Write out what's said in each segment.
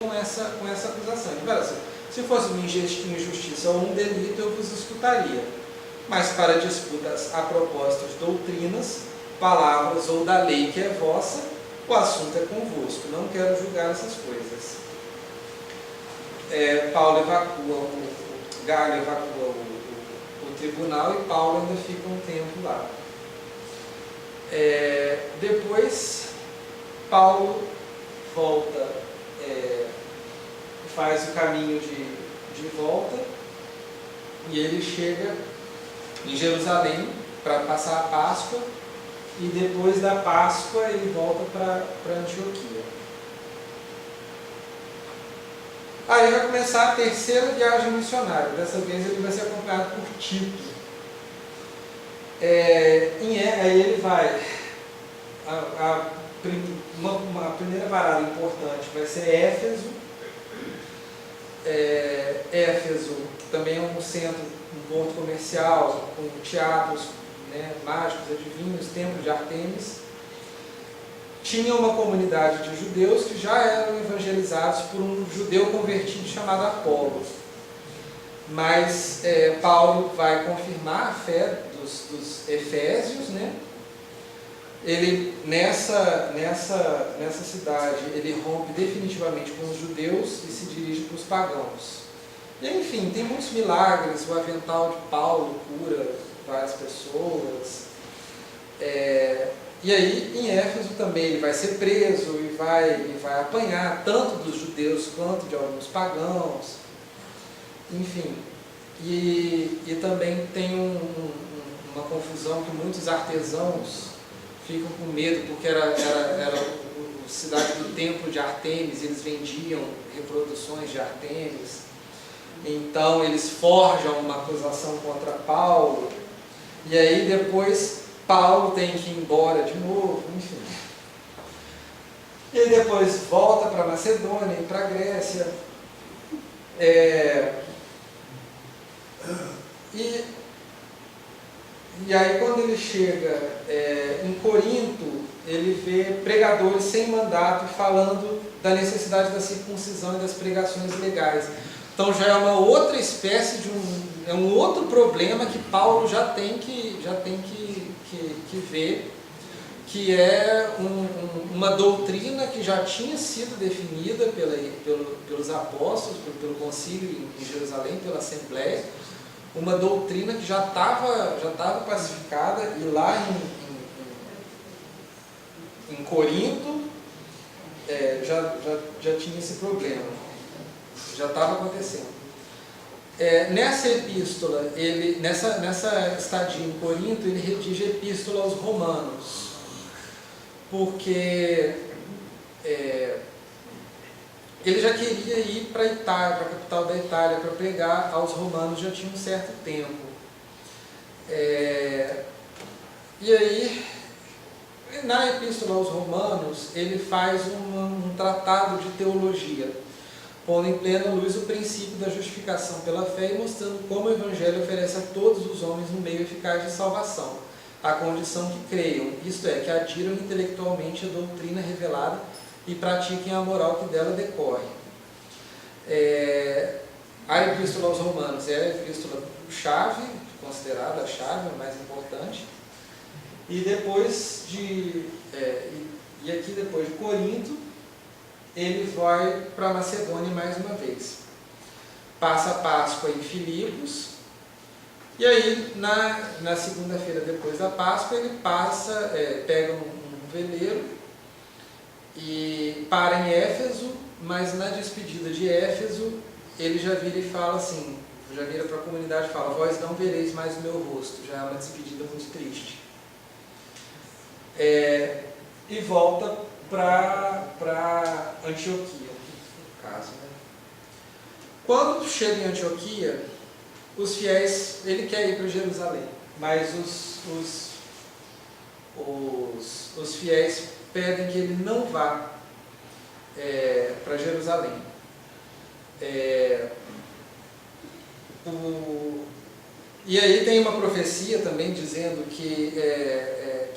com essa acusação. Então, assim, se fosse uma injustiça ou um delito, eu vos escutaria. Mas para disputas a propósito de doutrinas, palavras ou da lei que é vossa, o assunto é convosco. Não quero julgar essas coisas. Galho evacua o tribunal e Paulo ainda fica um tempo lá. Depois, Paulo volta, faz o caminho de volta e ele chega em Jerusalém para passar a Páscoa e depois da Páscoa ele volta para Antioquia. Aí vai começar a terceira viagem missionária. Dessa vez ele vai ser acompanhado por Tito. Aí ele vai. A primeira parada importante vai ser Éfeso. Éfeso também é um centro, um ponto comercial, com teatros, né, mágicos, adivinhos, templo de Ártemis. Tinha uma comunidade de judeus que já eram evangelizados por um judeu convertido chamado Apolo. Mas Paulo vai confirmar a fé dos efésios, né? Ele, nessa cidade, ele rompe definitivamente com os judeus e se dirige para os pagãos. E, enfim, tem muitos milagres. O avental de Paulo cura várias pessoas. E aí, em Éfeso também, ele vai ser preso e vai apanhar tanto dos judeus quanto de alguns pagãos. Enfim, e também tem uma confusão que muitos artesãos ficam com medo, porque era a cidade do templo de Ártemis, eles vendiam reproduções de Ártemis. Então, eles forjam uma acusação contra Paulo. E aí, depois, Paulo tem que ir embora de novo, enfim. Ele depois volta para Macedônia e para a Grécia. E aí, quando ele chega em Corinto, ele vê pregadores sem mandato falando da necessidade da circuncisão e das pregações legais. Então já é uma outra espécie de um outro problema que Paulo já tem que ver, que é uma doutrina que já tinha sido definida pelos apóstolos, pelo concílio em Jerusalém, pela Assembleia, uma doutrina que já estava classificada, e lá em Corinto já tinha esse problema, já estava acontecendo. Nessa epístola, nessa estadia em Corinto, ele redige a epístola aos Romanos, porque ele já queria ir para a Itália, para a capital da Itália, para pregar aos romanos, já tinha um certo tempo. E aí, na epístola aos Romanos, ele faz um tratado de teologia, pondo em plena luz o princípio da justificação pela fé e mostrando como o Evangelho oferece a todos os homens um meio eficaz de salvação, à condição que creiam, isto é, que adiram intelectualmente a doutrina revelada e pratiquem a moral que dela decorre. A epístola aos Romanos é a epístola-chave, considerada a chave, a mais importante. E depois depois de Corinto, ele vai para Macedônia mais uma vez. Passa a Páscoa em Filipos, e aí na segunda-feira depois da Páscoa ele pega um veleiro e para em Éfeso, mas na despedida de Éfeso ele já vira e fala assim, já vira para a comunidade e fala: vós não vereis mais o meu rosto. Já é uma despedida muito triste. E volta para Antioquia, no caso, né? Quando chega em Antioquia, os fiéis, ele quer ir para Jerusalém, mas os fiéis pedem que ele não vá para Jerusalém. E aí tem uma profecia também dizendo que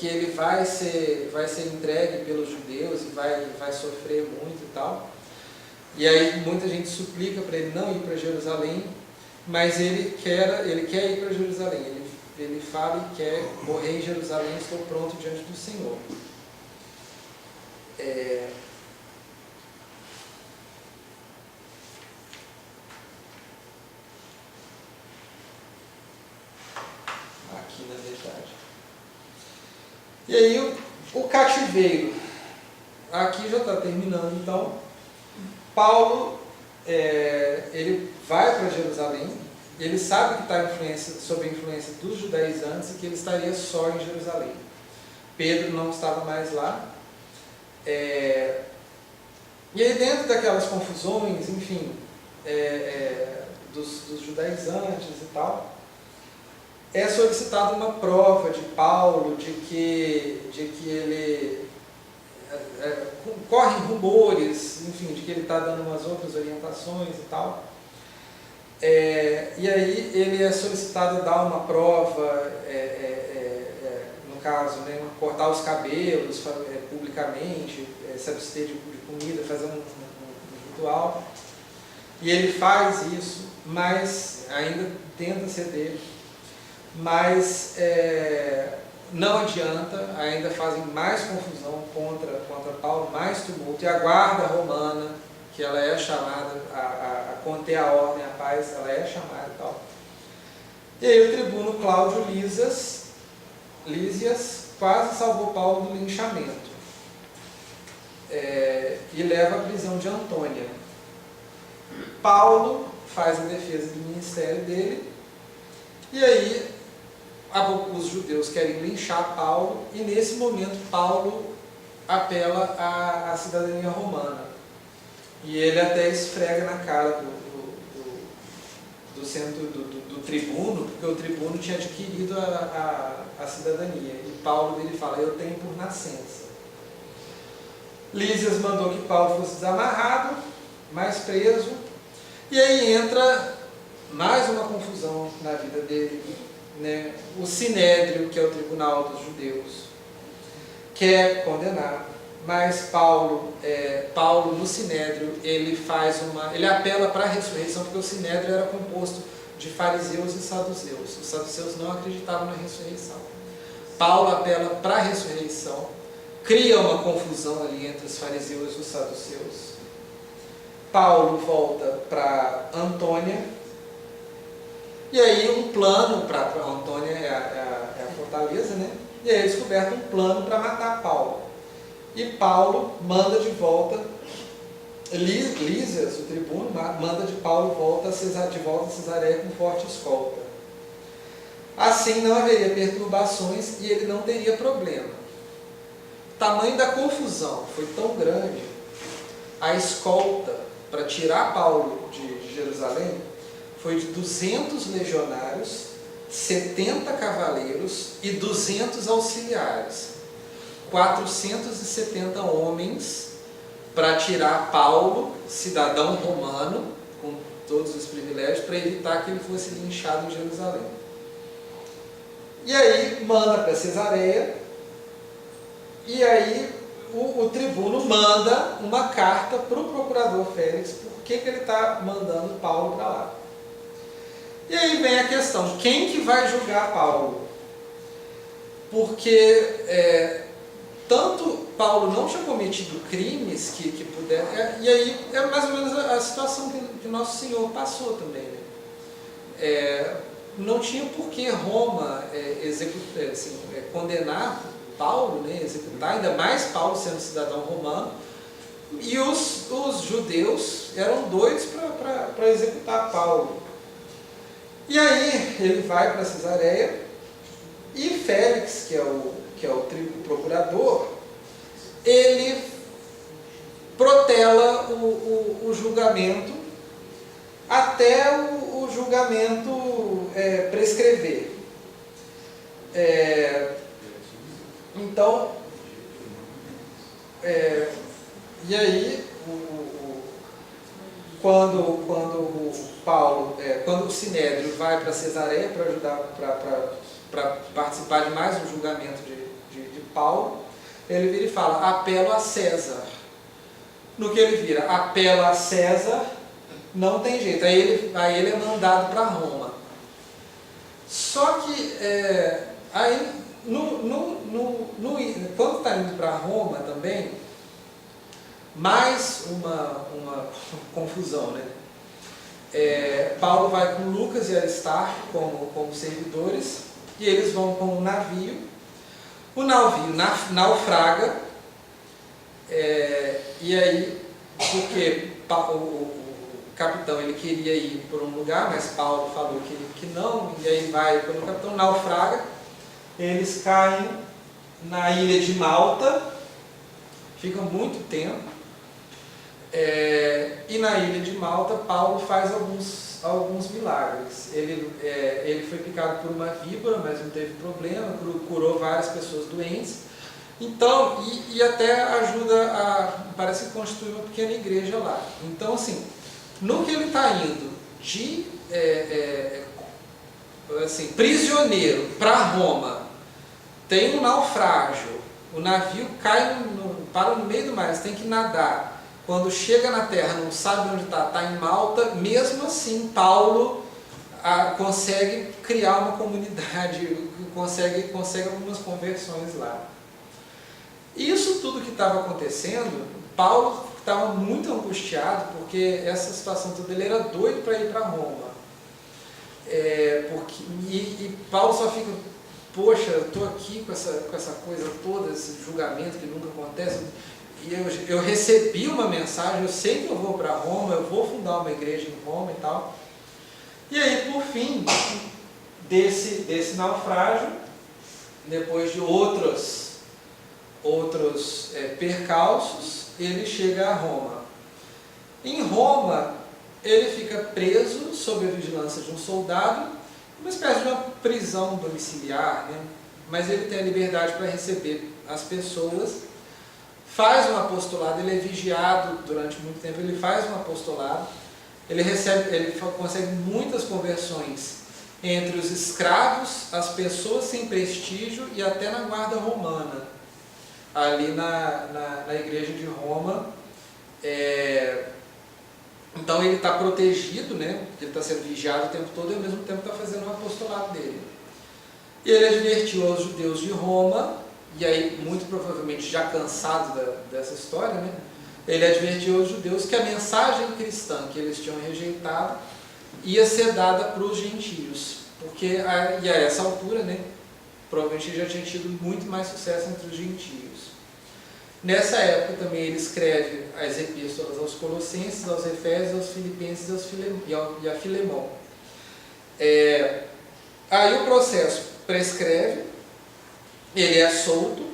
ele vai ser entregue pelos judeus e vai sofrer muito e tal. E aí muita gente suplica para ele não ir para Jerusalém, mas ele quer ir para Jerusalém. Ele fala e quer morrer em Jerusalém, estou pronto diante do Senhor. Aqui na verdade. E aí o cativeiro. Aqui já está terminando, então. Paulo, ele vai para Jerusalém, ele sabe que está sob a influência dos judaizantes e que ele estaria só em Jerusalém. Pedro não estava mais lá. E aí dentro daquelas confusões, enfim, dos judaizantes e tal, é solicitada uma prova de Paulo de que ele correm rumores, enfim, de que ele está dando umas outras orientações e tal. E aí ele é solicitado a dar uma prova, no caso, né, cortar os cabelos publicamente, se abster de comida, fazer um ritual. E ele faz isso, mas ainda tenta ceder. Mas não adianta, ainda fazem mais confusão contra Paulo, mais tumulto. E a guarda romana, que ela é chamada a conter a ordem, a paz, ela é chamada e tal. E aí o tribuno Cláudio Lísias quase salvou Paulo do linchamento. E leva à prisão de Antônia. Paulo faz a defesa do ministério dele, e aí os judeus querem linchar Paulo, e nesse momento Paulo apela à cidadania romana. E ele até esfrega na cara do tribuno, porque o tribuno tinha adquirido a cidadania. E Paulo ele fala, eu tenho por nascença. Lísias mandou que Paulo fosse desamarrado, mais preso, e aí entra mais uma confusão na vida dele, né? O Sinédrio, que é o tribunal dos judeus, quer condenar, mas Paulo no Sinédrio, ele apela para a ressurreição, porque o Sinédrio era composto de fariseus e saduceus. Os saduceus não acreditavam na ressurreição. Paulo apela para a ressurreição, cria uma confusão ali entre os fariseus e os saduceus. Paulo volta para Antônia, e aí um plano para Antônia é a fortaleza, né? E aí é descoberto um plano para matar Paulo. E Paulo manda de volta, Lísias, o tribuno, manda de Paulo de volta a Cesareia com forte escolta. Assim não haveria perturbações e ele não teria problema. O tamanho da confusão foi tão grande, a escolta para tirar Paulo de Jerusalém foi de 200 legionários, 70 cavaleiros e 200 auxiliares. 470 homens para tirar Paulo, cidadão romano, com todos os privilégios, para evitar que ele fosse linchado em Jerusalém. E aí manda para Cesareia, e aí o tribuno manda uma carta para o procurador Félix, por que ele está mandando Paulo para lá. E aí vem a questão, quem que vai julgar Paulo? Porque tanto Paulo não tinha cometido crimes que puderam, e aí é mais ou menos a situação que Nosso Senhor passou também, né? Não tinha por que Roma condenar Paulo, né, executar, ainda mais Paulo sendo cidadão romano, e os judeus eram doidos para executar Paulo. E aí ele vai para Cesareia, e Félix, que é o procurador, ele protela o julgamento até o julgamento prescrever. Então, e aí, quando o Sinédrio vai para Cesareia para ajudar, para participar de mais um julgamento de Paulo, ele vira e fala, apelo a César. No que ele vira, apela a César, não tem jeito, aí ele é mandado para Roma. Só que, aí, quando está indo para Roma também, mais uma confusão, né? Paulo vai com Lucas e Aristarco como servidores, e eles vão com um navio. O navio naufraga, e aí, porque o capitão ele queria ir por um lugar, mas Paulo falou que não, e aí vai pelo capitão, naufraga, eles caem na ilha de Malta, ficam muito tempo, e na ilha de Malta Paulo faz alguns milagres. Ele foi picado por uma víbora, mas não teve problema, curou várias pessoas doentes. Então, e até ajuda parece que constitui uma pequena igreja lá. Então, assim, no que ele está indo de prisioneiro para Roma, tem um naufrágio, o navio para no meio do mar, eles têm que nadar. Quando chega na terra, não sabe onde está em Malta, mesmo assim Paulo consegue criar uma comunidade, consegue algumas conversões lá. Isso tudo que estava acontecendo, Paulo estava muito angustiado, porque essa situação toda, ele era doido para ir para Roma. E Paulo só fica, poxa, eu estou aqui com essa coisa toda, esse julgamento que nunca acontece, e eu recebi uma mensagem, eu sei que eu vou para Roma, eu vou fundar uma igreja em Roma e tal. E aí, por fim, desse naufrágio, depois de outros percalços, ele chega a Roma. Em Roma, ele fica preso sob a vigilância de um soldado, uma espécie de uma prisão domiciliar, né? Mas ele tem a liberdade para receber as pessoas, faz um apostolado, ele é vigiado durante muito tempo, ele faz um apostolado, ele consegue muitas conversões entre os escravos, as pessoas sem prestígio e até na guarda romana, ali na igreja de Roma. Então ele está protegido, né? Ele está sendo vigiado o tempo todo e ao mesmo tempo está fazendo o apostolado dele. E ele advertiu aos judeus de Roma, e aí muito provavelmente já cansado dessa história, né? Ele advertiu aos judeus que a mensagem cristã que eles tinham rejeitado ia ser dada para os gentios, porque e a essa altura, né, provavelmente já tinha tido muito mais sucesso entre os gentios. Nessa época também ele escreve as epístolas aos Colossenses, aos Efésios, aos Filipenses e a Filemão. Aí o processo prescreve, ele é solto,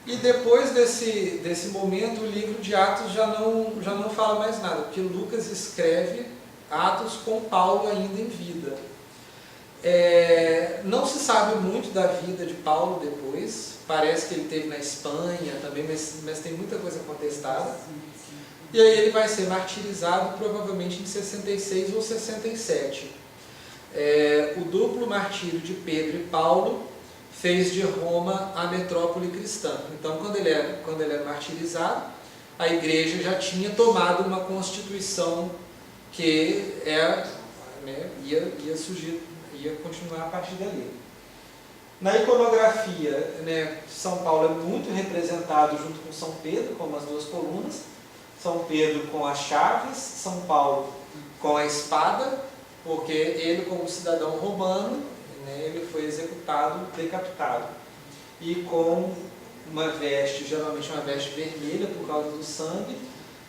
e depois desse momento o livro de Atos já não fala mais nada, porque Lucas escreve Atos com Paulo ainda em vida. Não se sabe muito da vida de Paulo depois, parece que ele esteve na Espanha também, mas tem muita coisa contestada. E aí ele vai ser martirizado provavelmente em 66 ou 67. O duplo martírio de Pedro e Paulo fez de Roma a metrópole cristã. Então, quando ele é martirizado, a igreja já tinha tomado uma constituição que ia surgir, ia continuar a partir dali. Na iconografia, né, São Paulo é muito representado junto com São Pedro, como as duas colunas. São Pedro com as chaves, São Paulo com a espada, porque ele, como cidadão romano, ele foi executado, decapitado, e com uma veste, geralmente uma veste vermelha por causa do sangue,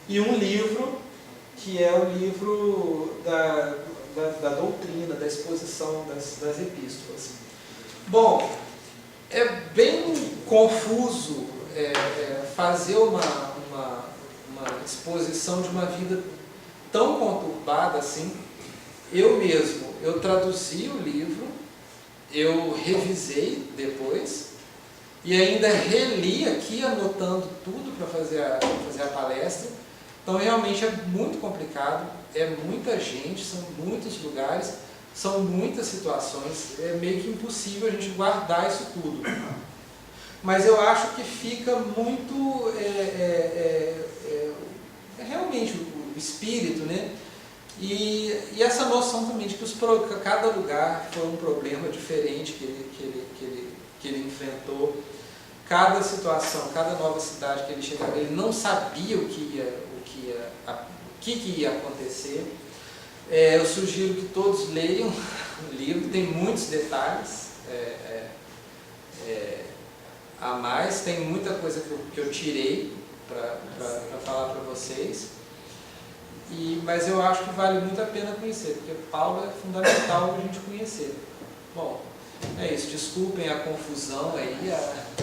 e um livro, que é o livro da doutrina, da exposição das epístolas. Bom, é bem confuso fazer uma exposição de uma vida tão conturbada assim. Eu traduzi o livro, eu revisei depois e ainda reli aqui, anotando tudo para fazer a palestra. Então realmente é muito complicado, é muita gente, são muitos lugares, são muitas situações, é meio que impossível a gente guardar isso tudo. Mas eu acho que fica muito realmente o espírito, né? E essa noção também de que cada lugar foi um problema diferente que ele enfrentou, cada situação, cada nova cidade que ele chegava, ele não sabia o que ia acontecer. Eu sugiro que todos leiam o livro, tem muitos detalhes a mais, tem muita coisa que eu tirei para falar para vocês. Mas eu acho que vale muito a pena conhecer, porque Paulo é fundamental a gente conhecer. Bom, é isso. Desculpem a confusão aí,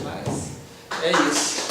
mas é isso.